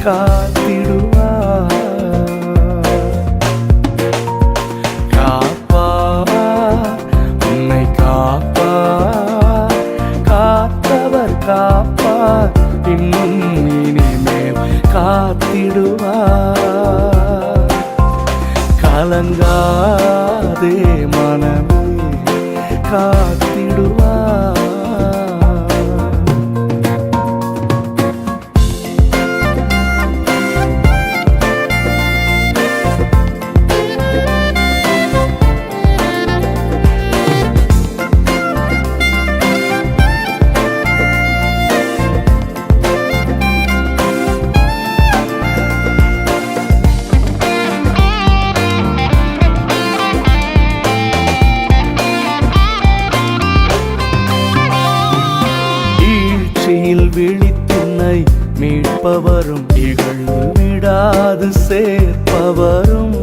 காத்திடுவார். காப்பார், உன்னை காப்பார், காத்தவர் காப்பார், இன்னும் இனிமேல் காத்திடுவார். கலங்காதே மனமே, காத்திடுவார். விழித்துன்னை மீட்பவரும் இகழ்ந்து விடாது சேர்ப்பவரும்.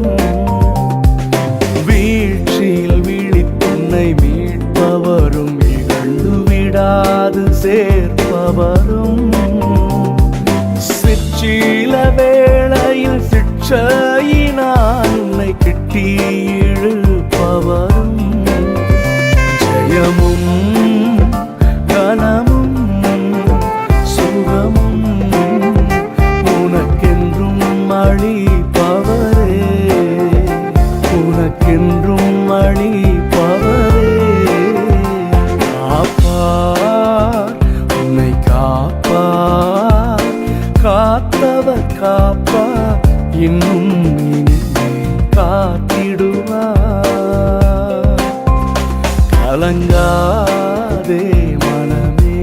வீழ்ச்சியில் விழித்துன்னை மீட்பவரும் இகழ்ந்து விடாது சேர்ப்பவரும். சிற்சில வேளையில் சிற்சையினால் உன்னை கிட்டி இழுப்பவரும். ஜெயமும் கனமும் உனக்கென்றும் அளிப்பவரே, உனக்கென்றும் அளிப்பவரே. காப்பார், உன்னை காப்பார், காத்தவர் காப்பார், இன்னும் இனிமேல் காத்திடுவார். கலங்காதே மனமே,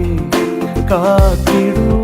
காத்திடுவார்.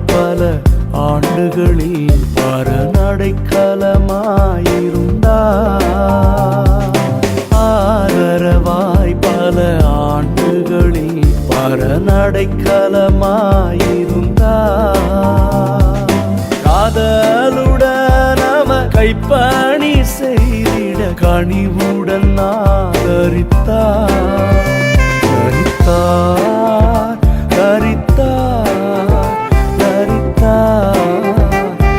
பல ஆண்டுகளில் பரநடைக்கலமாயிருந்தார். ஆதரவாய் பல ஆண்டுகளில் பரநடைக்கலமாயிருந்தார். காதலுடன் அவர் கைப்பணி செய்திட கனிவுடன் ஆதரித்தார். தரித்தார், தரித்தார்,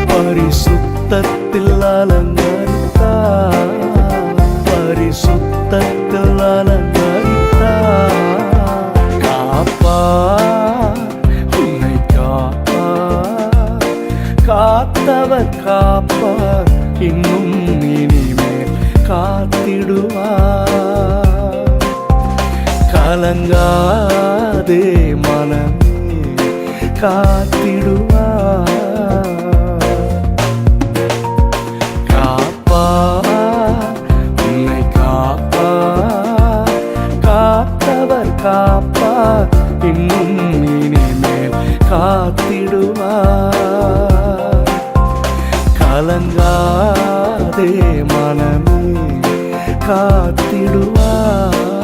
பரிசுத்தத்தில் அலங்கரித்தார். பரிசுத்தத்தில் அலங்கரித்தார். காப்பார், உன்னை காப்பார், காத்தவர் காப்பார், இன்னும் இனிமேல் காத்திடுவார். கலங்காதே மனமே, காத்திடுவார். காப்பார், இன்னும் இனிமேல் காத்திடுவார். கலங்காதே மனமே, காத்திடுவார்.